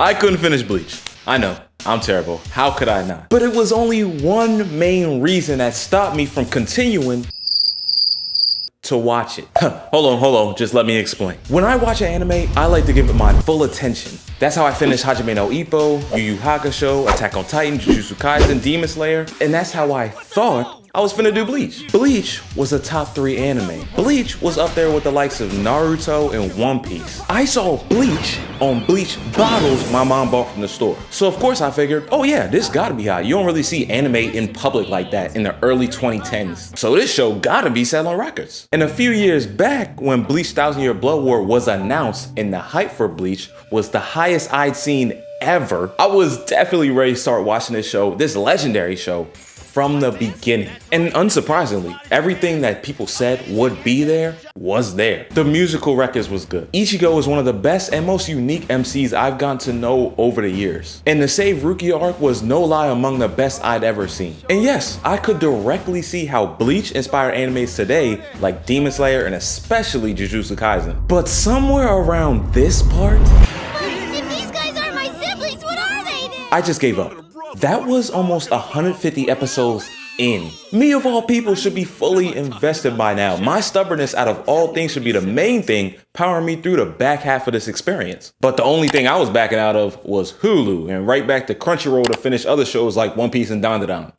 I couldn't finish Bleach. I know, I'm terrible. How could I not? But it was only one main reason that stopped me from continuing to watch it. Hold on, just let me explain. When I watch an anime, I like to give it my full attention. That's how I finished Hajime no Ippo, Yu Yu Hakusho, Attack on Titan, Jujutsu Kaisen, Demon Slayer, and that's how I thought I was finna do Bleach. Bleach was a top 3 anime. Bleach was up there with the likes of Naruto and One Piece. I saw Bleach on Bleach bottles my mom bought from the store. So of course I figured, oh yeah, this gotta be hot. You don't really see anime in public like that in the early 2010s. So this show gotta be selling records. And a few years back, when Bleach 1000 Year Blood War was announced and the hype for Bleach was the highest I'd seen ever, I was definitely ready to start watching this show, this legendary show, from the beginning. And unsurprisingly, everything that people said would be there was there. The musical records was good. Ichigo is one of the best and most unique MCs I've gotten to know over the years. And the Save Rukia arc was no lie among the best I'd ever seen. And yes, I could directly see how Bleach inspired animes today, like Demon Slayer and especially Jujutsu Kaisen. But somewhere around this part, if these guys are my siblings, what are they then? I just gave up. That was almost 150 episodes in. Me of all people should be fully invested by now. My stubbornness out of all things should be the main thing powering me through the back half of this experience. But the only thing I was backing out of was Hulu and right back to Crunchyroll to finish other shows like One Piece and Dandadan.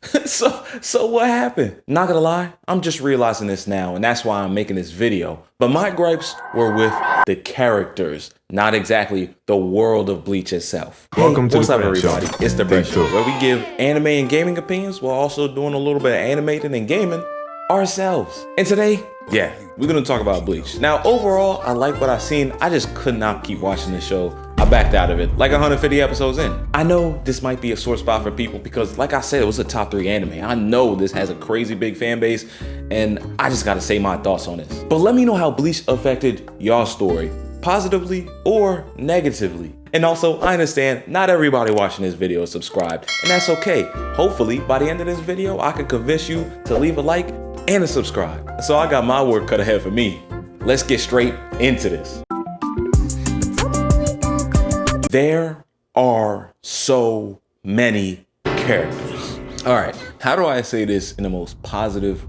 So what happened? Not gonna lie, I'm just realizing this now and that's why I'm making this video. But my gripes were with the characters, not exactly the world of Bleach itself. Welcome to What's the up, Bread everybody? Show. It's the Bread Day Show, two. where we give anime and gaming opinions while also doing a little bit of animating and gaming ourselves. And today, yeah, we're gonna talk about Bleach. Now, overall, I like what I've seen. I just could not keep watching this show. I backed out of it, like 150 episodes in. I know this might be a sore spot for people because, like I said, it was a top 3 anime. I know this has a crazy big fan base, and I just gotta say my thoughts on this. But let me know how Bleach affected y'all's story, positively or negatively. And also, I understand not everybody watching this video is subscribed, and that's okay. Hopefully, by the end of this video, I can convince you to leave a like and a subscribe. So I got my work cut ahead for me. Let's get straight into this. There are so many characters. All right, how do I say this in the most positive,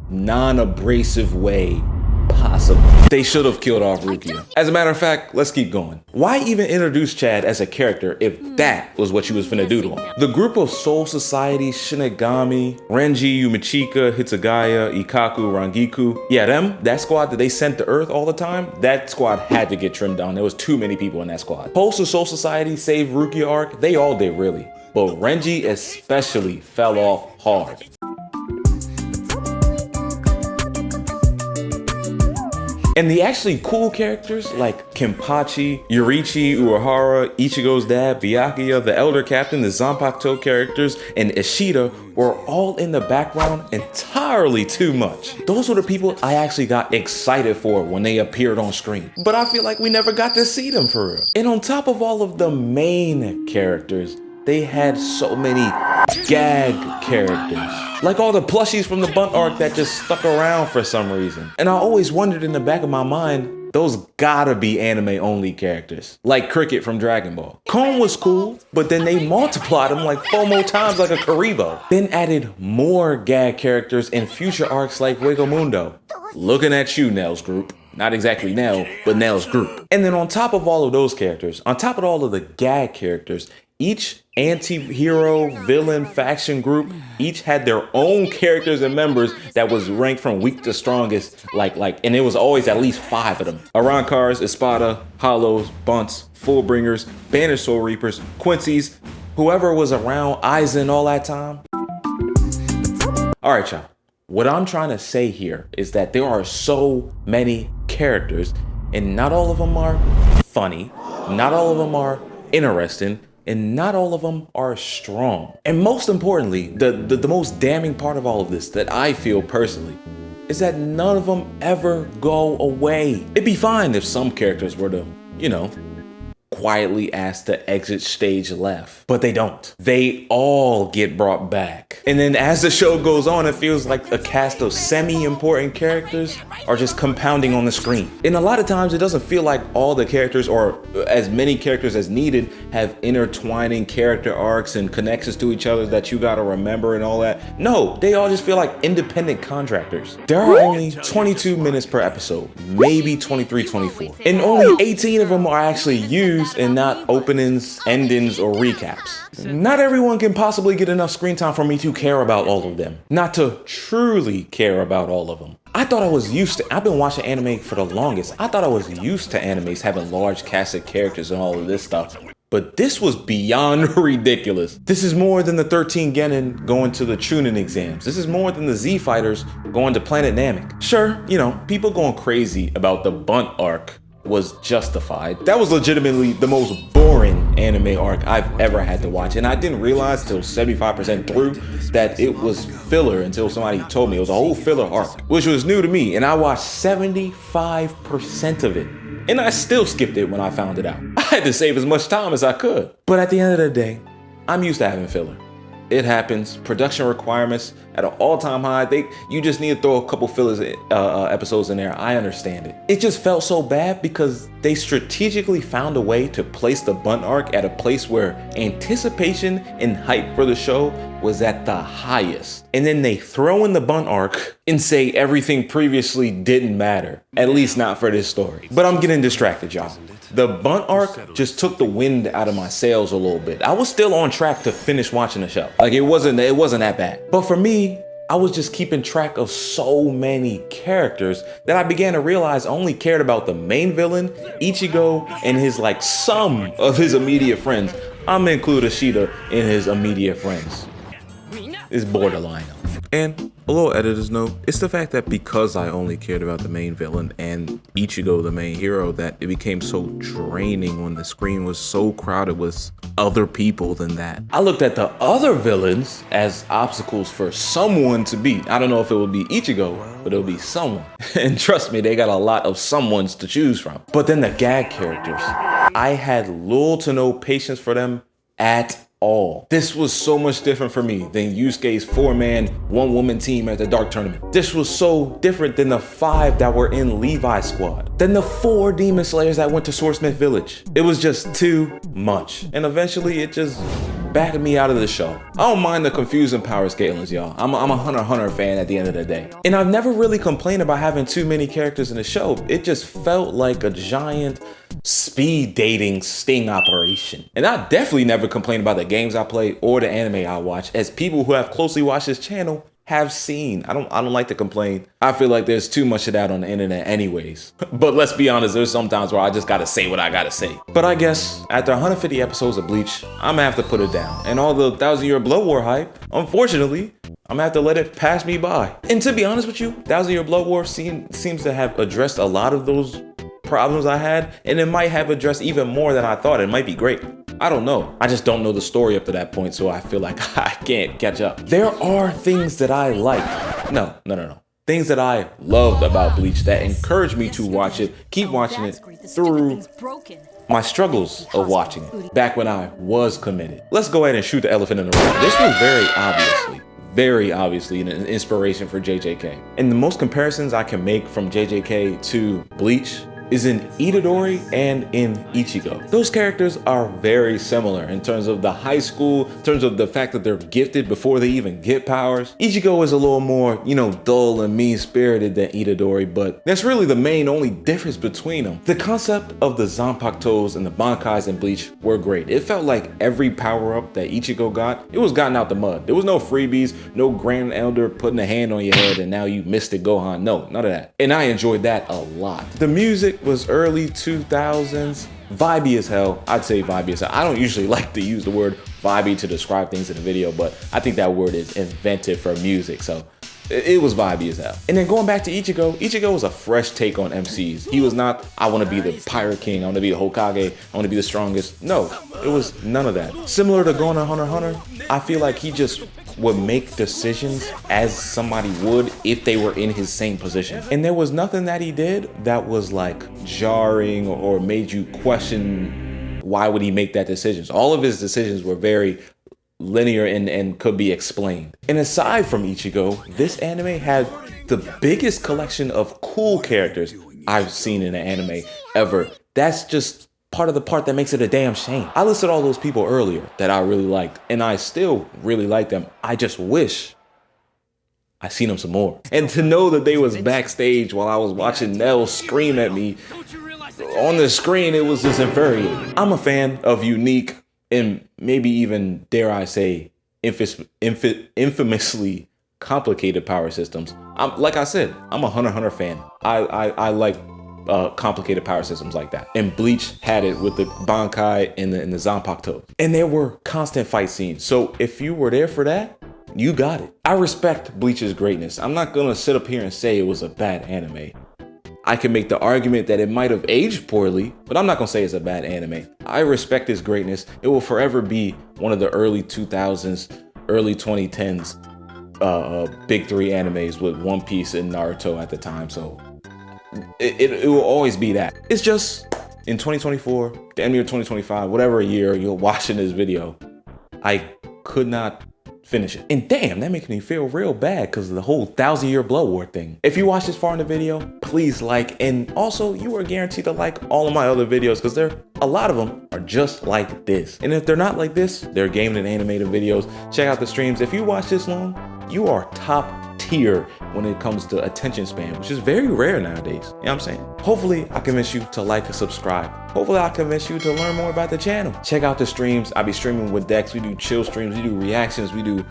non-abrasive way possible? They should have killed off Rukia. As a matter of fact, let's keep going. Why even introduce Chad as a character if that was what you was finna do to him? The group of Soul Society, Shinigami, Renji, Yumichika, Hitsugaya, Ikaku, Rangiku, yeah, that squad that they sent to Earth all the time, that squad had to get trimmed down. There was too many people in that squad. Post of Soul Society, Save Rukia arc, they all did really. But Renji especially fell off hard. And the actually cool characters like Kenpachi, Yurichi, Uehara, Ichigo's dad, Byakuya, the Elder Captain, the Zanpakuto characters, and Ishida were all in the background entirely too much. Those were the people I actually got excited for when they appeared on screen. But I feel like we never got to see them for real. And on top of all of the main characters, they had so many gag characters. Like all the plushies from the Bunt arc that just stuck around for some reason. And I always wondered in the back of my mind, those gotta be anime only characters. Like Cricket from Dragon Ball. Kon was cool, but then they multiplied him like 4 more times like a Karibo. Then added more gag characters in future arcs like Mundo. Looking at you, Nell's group. Not exactly Nell, but Nell's group. And then on top of all of those characters, on top of all of the gag characters, each anti-hero villain faction group each had their own characters and members that was ranked from weak to strongest, and it was always at least 5 of them. Arankars, Espada, Hollows, Bunts, Fullbringers, Banished Soul Reapers, Quincy's, whoever was around Aizen all that time. All right, y'all. What I'm trying to say here is that there are so many characters and not all of them are funny, not all of them are interesting, and not all of them are strong. And most importantly, the most damning part of all of this that I feel personally is that none of them ever go away. It'd be fine if some characters were to, quietly asked to exit stage left. But they don't. They all get brought back. And then as the show goes on, it feels like a cast of semi-important characters are just compounding on the screen. And a lot of times it doesn't feel like all the characters, or as many characters as needed, have intertwining character arcs and connections to each other that you gotta remember and all that. No, they all just feel like independent contractors. There are only 22 minutes per episode, maybe 23, 24. And only 18 of them are actually used and not openings, endings, or recaps. Not everyone can possibly get enough screen time for me to care about all of them. Not to truly care about all of them. I thought I was used to, I've been watching anime for the longest. I thought I was used to animes having large cast of characters and all of this stuff. But this was beyond ridiculous. This is more than the 13 Genin going to the Chunin exams. This is more than the Z Fighters going to Planet Namek. Sure, you know, people going crazy about the Bunt arc was justified. That was legitimately the most boring anime arc I've ever had to watch. And I didn't realize till 75% through that it was filler until somebody told me it was a whole filler arc, which was new to me. And I watched 75% of it. And I still skipped it when I found it out. I had to save as much time as I could. But at the end of the day, I'm used to having filler. It happens. Production requirements at an all-time high. You just need to throw a couple fillers episodes in there. I understand it. It just felt so bad because they strategically found a way to place the Bunt arc at a place where anticipation and hype for the show was at the highest. And then they throw in the Bunt arc and say everything previously didn't matter. At least not for this story. But I'm getting distracted, y'all. The Bunt arc just took the wind out of my sails a little bit. I was still on track to finish watching the show. Like it wasn't that bad. But for me, I was just keeping track of so many characters that I began to realize I only cared about the main villain, Ichigo, and his some of his immediate friends. I'm gonna include Ishida in his immediate friends. It's borderline. And a little editor's note, it's the fact that because I only cared about the main villain and Ichigo, the main hero, that it became so draining when the screen was so crowded with other people than that. I looked at the other villains as obstacles for someone to beat. I don't know if it would be Ichigo, but it would be someone. And trust me, they got a lot of someones to choose from. But then the gag characters, I had little to no patience for them at all. This was so much different for me than Yusuke's 4-man, 1-woman team at the Dark Tournament. This was so different than the 5 that were in Levi's squad, than the 4 Demon Slayers that went to Swordsmith Village. It was just too much. And eventually it just backed me out of the show. I don't mind the confusing power scalings, y'all. I'm a Hunter x Hunter fan at the end of the day. And I've never really complained about having too many characters in the show. It just felt like a giant speed dating sting operation. And I definitely never complained about the games I play or the anime I watch, as people who have closely watched this channel have seen. I don't like to complain. I feel like there's too much of that on the internet anyways. But let's be honest, there's sometimes where I just gotta say what I gotta say. But I guess after 150 episodes of Bleach, I'm gonna have to put it down. And all the 1,000-year Blood War hype, unfortunately, I'm gonna have to let it pass me by. And to be honest with you, 1,000-year Blood War seems to have addressed a lot of those problems I had, and it might have addressed even more than I thought. It might be great. I don't know. I just don't know the story up to that point, so I feel like I can't catch up. There are things that I like. No. Things that I loved about Bleach that encouraged me to watch it, keep watching it through my struggles of watching it back when I was committed. Let's go ahead and shoot the elephant in the room. This was very obviously an inspiration for JJK. And the most comparisons I can make from JJK to Bleach is in Itadori and in Ichigo. Those characters are very similar in terms of the high school, in terms of the fact that they're gifted before they even get powers. Ichigo is a little more, dull and mean-spirited than Itadori, but that's really the only difference between them. The concept of the Zanpakutos and the Bankais in Bleach were great. It felt like every power-up that Ichigo got, it was gotten out the mud. There was no freebies, no Grand Elder putting a hand on your head and now you Mystic Gohan. No, none of that. And I enjoyed that a lot. The music was early 2000s, vibey as hell. I'd say vibey as hell. I don't usually like to use the word vibey to describe things in a video, but I think that word is invented for music, so it was vibey as hell. And then going back to Ichigo was a fresh take on MCs. He was not, I want to be the Pirate King, I want to be the Hokage, I want to be the strongest. No, it was none of that. Similar to going on Hunter x Hunter, I feel like he just would make decisions as somebody would if they were in his same position. And there was nothing that he did that was like jarring or made you question why would he make that decision? All of his decisions were very linear and could be explained. And aside from Ichigo, this anime had the biggest collection of cool characters I've seen in an anime ever. That's just part of the part that makes it a damn shame. I listed all those people earlier that I really liked, and I still really like them. I just wish I seen them some more. And to know that they was backstage while I was watching Nell scream at me on the screen, it was just infuriating. I'm a fan of unique and maybe even, dare I say, infamously complicated power systems. Like I said, I'm a Hunter fan. I like complicated power systems like that. And Bleach had it with the Bankai and the Zanpakuto. And there were constant fight scenes. So if you were there for that, you got it. I respect Bleach's greatness. I'm not gonna sit up here and say it was a bad anime. I can make the argument that it might have aged poorly, but I'm not gonna say it's a bad anime. I respect his greatness. It will forever be one of the early 2000s, early 2010s big three animes with One Piece and Naruto at the time. So it will always be that. It's just in 2024, damn near 2025, whatever year you're watching this video, I could not finish it. And damn, that makes me feel real bad because of the whole 1,000-year Blood War thing. If you watch this far in the video, please like, and also you are guaranteed to like all of my other videos because a lot of them are just like this. And if they're not like this, they're gaming and animated videos. Check out the streams. If you watch this long, you are top tier when it comes to attention span, which is very rare nowadays. You know what I'm saying? Hopefully I convince you to like and subscribe. Hopefully I'll convince you to learn more about the channel. Check out the streams. I'll be streaming with Dex. We do chill streams. We do reactions. We do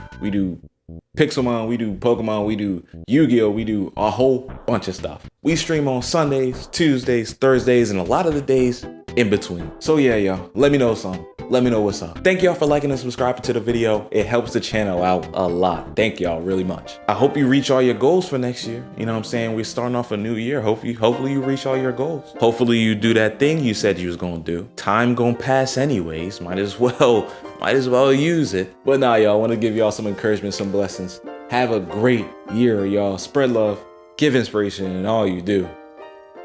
Pixelmon. We do Pokemon. We do Yu-Gi-Oh. We do a whole bunch of stuff. We stream on Sundays, Tuesdays, Thursdays, and a lot of the days in between. So yeah, y'all, let me know something. Let me know what's up. Thank y'all for liking and subscribing to the video. It helps the channel out a lot. Thank y'all really much. I hope you reach all your goals for next year. You know what I'm saying? We're starting off a new year. Hopefully you reach all your goals. Hopefully you do that thing you said you was gonna do. Time gonna pass anyways. Might as well use it. But nah, y'all, I want to give y'all some encouragement, some blessings. Have a great year, y'all. Spread love, give inspiration in all you do.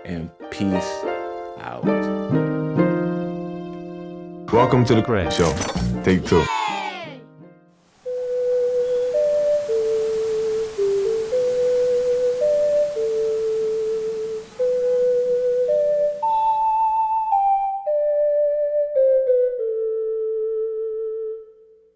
And peace out. Welcome to the Craig Show. Take two.